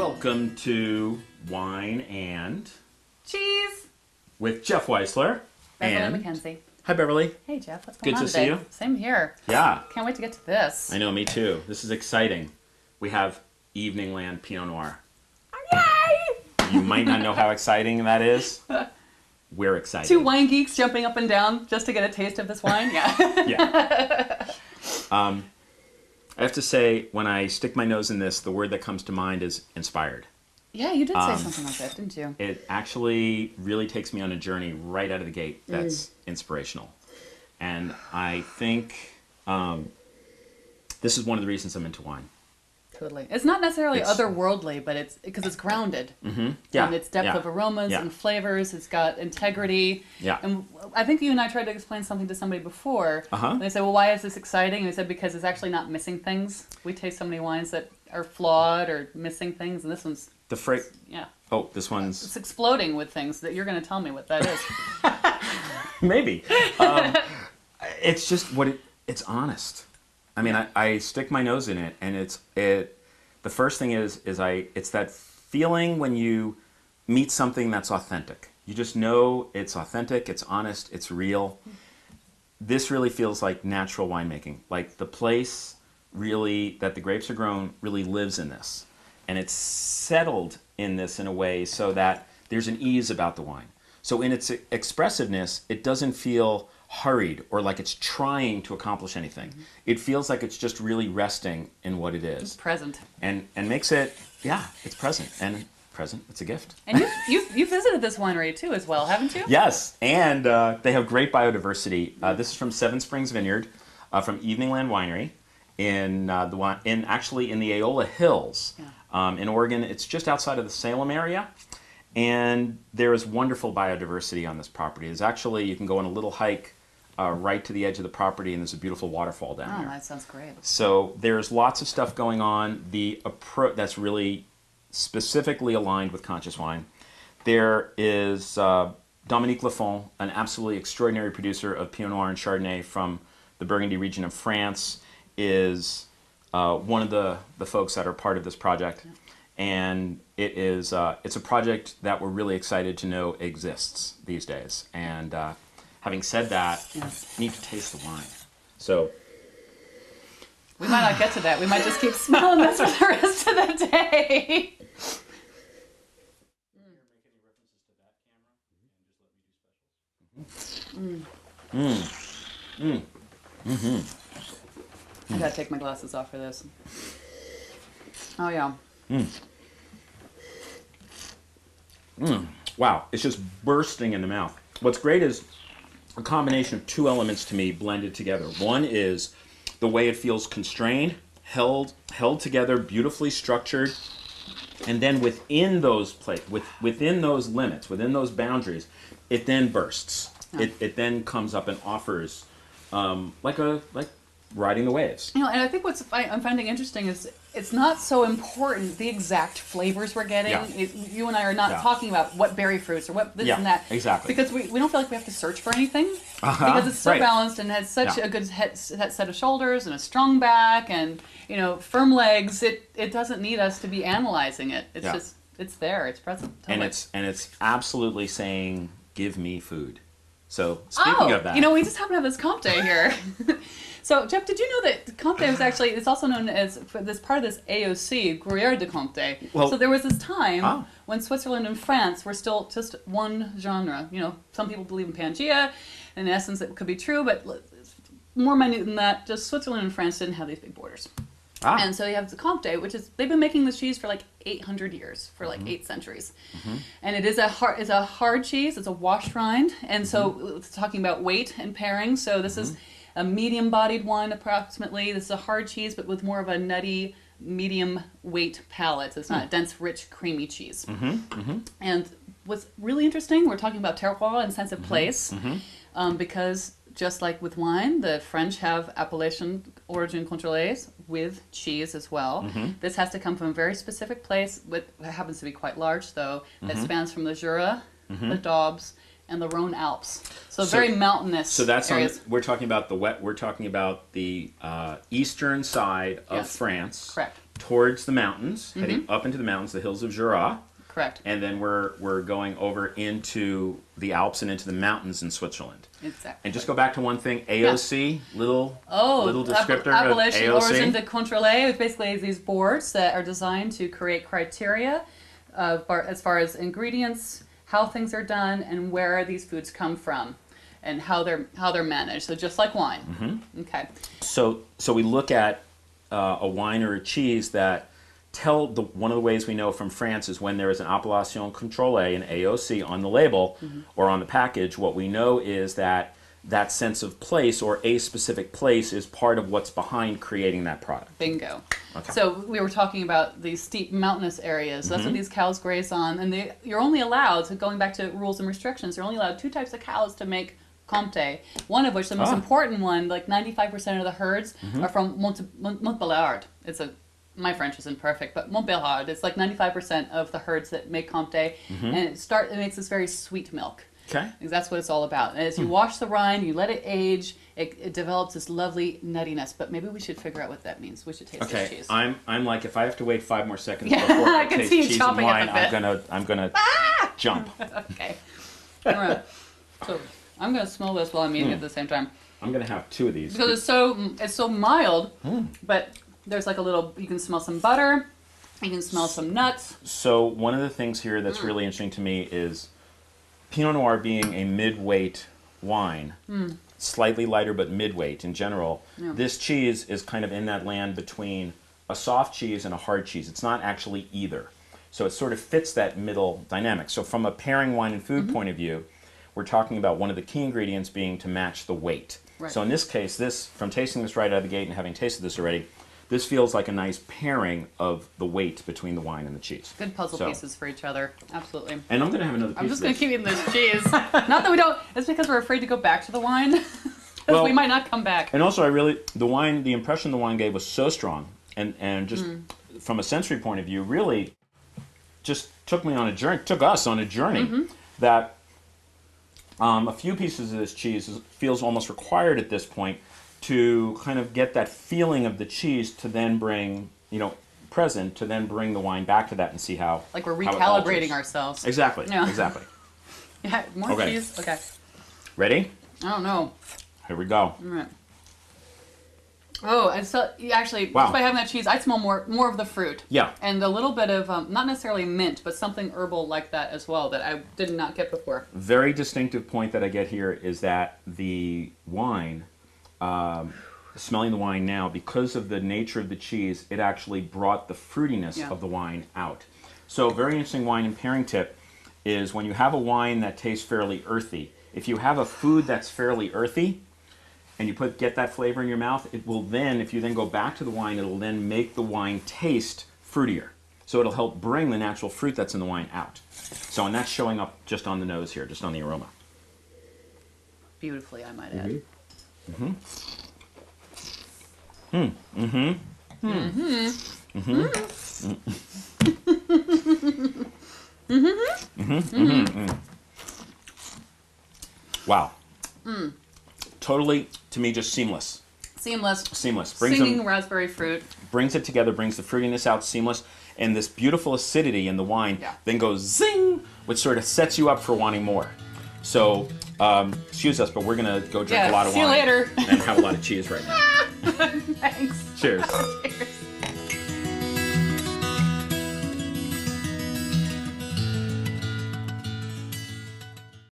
Welcome to Wine and Cheese with Jeff Weisler Beverly and Mackenzie. Hi, Beverly. Hey, Jeff. What's going Good on to today? see you. Same here. Yeah, Can't wait to get to this. I know. Me too. This is exciting. We have Evening Land Pinot Noir. Yay! You might not know how exciting that is. We're excited. Two wine geeks jumping up and down just to get a taste of this wine. Yeah. Yeah. I have to say, when I stick my nose in this, the word that comes to mind is inspired. Yeah, you did say something like that, didn't you? It actually really takes me on a journey right out of the gate that's inspirational. And I think this is one of the reasons I'm into wine. Totally. It's not necessarily otherworldly, but it's because it's grounded. Yeah. And its depth of aromas and flavors. It's got integrity. Yeah. And I think you and I tried to explain something to somebody before. And they said, well, why is this exciting? And we said, because it's actually not missing things. We taste so many wines that are flawed or missing things, and this one's... Yeah. Oh, this one's... It's exploding with things that you're going to tell me what that is. Maybe. It's just it's honest. I mean, I stick my nose in it, and the first thing is it's that feeling when you meet something that's authentic. You just know it's authentic, it's honest, it's real. This really feels like natural winemaking. Like the place really, that the grapes are grown, really lives in this. And it's settled in this in a way so that there's an ease about the wine. So in its expressiveness, it doesn't feel hurried or like it's trying to accomplish anything. It feels like it's just really resting in what it is. It's present. And makes it, it's present. And present, it's a gift. And you visited this winery too as well, haven't you? Yes, and they have great biodiversity. This is from Seven Springs Vineyard, from Evening Land Winery actually in the Aola Hills in Oregon. It's just outside of the Salem area. And there is wonderful biodiversity on this property. There's actually, you can go on a little hike right to the edge of the property, and there's a beautiful waterfall down there. Oh, that sounds great. So there's lots of stuff going on. The approach that's really specifically aligned with conscious wine. There is Dominique Lafont, an absolutely extraordinary producer of Pinot Noir and Chardonnay from the Burgundy region of France, is one of the folks that are part of this project. Yeah. And it's a project that we're really excited to know exists these days. And having said that, you need to taste the wine. So we might not get to that. We might just keep smelling this for the rest of the day. I gotta take my glasses off for this. Oh yeah. Wow, it's just bursting in the mouth. What's great is a combination of two elements to me blended together. One is the way it feels constrained, held together, beautifully structured, and then within those within those limits, within those boundaries, it then bursts. Yeah. It then comes up and offers like riding the waves. You know, and I think I'm finding interesting is it's not so important the exact flavors we're getting. Yeah. You and I are not talking about what berry fruits or what this and that. Exactly. Because we don't feel like we have to search for anything. Because it's so balanced and has such a good set of shoulders and a strong back and, firm legs. It doesn't need us to be analyzing it. It's just, it's there. It's present. Totally. And it's absolutely saying, give me food. So speaking of that. We just happen to have this Comte here. So, Jeff, did you know that Comte was actually, it's also known as, this part of this AOC, Gruyere de Comte. Well, so there was this time when Switzerland and France were still just one genre. Some people believe in Pangea. In essence, it could be true, but more minute than that, just Switzerland and France didn't have these big borders. And so you have the Comte, which is, they've been making this cheese for like 800 years, for like 8 centuries. And it is a hard cheese, it's a washed rind. And so it's talking about weight and pairing. So this is a medium-bodied wine, approximately. This is a hard cheese, but with more of a nutty, medium-weight palate. So it's not a dense, rich, creamy cheese. And what's really interesting, we're talking about terroir and sense of place, because just like with wine, the French have appellation origin contrôlée with cheese as well. This has to come from a very specific place, it happens to be quite large, though, that spans from the Jura, the Doubs, and the Rhone Alps. So very mountainous. So that's areas. We're talking about the eastern side of France. Correct. towards the mountains, heading up into the mountains, the hills of Jura. Correct. And then we're going over into the Alps and into the mountains in Switzerland. Exactly. And just go back to one thing, AOC, little descriptor Appellation of AOC. Origin de Contrôle is basically these boards that are designed to create criteria as far as ingredients, how things are done, and where these foods come from, and how they're managed. So just like wine. Mm-hmm. Okay. So we look at a wine or a cheese that one of the ways we know from France is when there is an appellation contrôlée, an AOC, on the label or on the package, what we know is that that sense of place or a specific place is part of what's behind creating that product. Bingo. Okay. So we were talking about these steep mountainous areas. So that's what these cows graze on. And you're only allowed, so going back to rules and restrictions, you're only allowed 2 types of cows to make Comte, one of which, the most important one, like 95% of the herds are from Montbéliard. My French isn't perfect, but Montbéliard. It's like 95% of the herds that make Comte, and it makes this very sweet milk. Okay. Because that's what it's all about. And as you wash the rind, you let it age, it develops this lovely nuttiness. But maybe we should figure out what that means. We should taste this cheese. I'm like, if I have to wait 5 more seconds before I taste cheese and wine, I'm gonna jump. Okay. All right. So I'm gonna smell this while I'm eating it at the same time. I'm gonna have 2 of these because it's so mild, but there's like a little. You can smell some butter. You can smell some nuts. So one of the things here that's really interesting to me is Pinot Noir being a mid-weight wine, slightly lighter but mid-weight in general. Yeah. This cheese is kind of in that land between a soft cheese and a hard cheese. It's not actually either. So it sort of fits that middle dynamic. So from a pairing wine and food point of view, we're talking about one of the key ingredients being to match the weight. Right. So in this case, from tasting this right out of the gate and having tasted this already, this feels like a nice pairing of the weight between the wine and the cheese. Good puzzle pieces for each other. Absolutely. And I'm going to have another piece. I'm just going to keep eating this cheese. Not that we don't. It's because we're afraid to go back to the wine. Because we might not come back. And also, the impression the wine gave was so strong, and just from a sensory point of view, really just took us on a journey that a few pieces of this cheese feels almost required at this point to kind of get that feeling of the cheese to then bring, present, to then bring the wine back to that and see how. Like we're recalibrating ourselves. Exactly. Yeah. Exactly. Yeah, more cheese. Okay. Ready? I don't know. Here we go. All right. Oh, and so actually, just by having that cheese, I smell more of the fruit. Yeah. And a little bit of, not necessarily mint, but something herbal like that as well that I did not get before. Very distinctive point that I get here is that the wine, smelling the wine now, because of the nature of the cheese, it actually brought the fruitiness of the wine out. So a very interesting wine and pairing tip is when you have a wine that tastes fairly earthy, if you have a food that's fairly earthy, and you get that flavor in your mouth, it will then, if you then go back to the wine, it'll then make the wine taste fruitier. So it'll help bring the natural fruit that's in the wine out. So, and that's showing up just on the nose here, just on the aroma. Beautifully, I might add. Wow. Totally, to me, just seamless. Seamless. Singing raspberry fruit. Brings it together, brings the fruitiness out, seamless. And this beautiful acidity in the wine then goes zing, which sort of sets you up for wanting more. So, excuse us, but we're going to go drink a lot of wine. See you later. And have a lot of cheese right now. Thanks. Cheers. Cheers.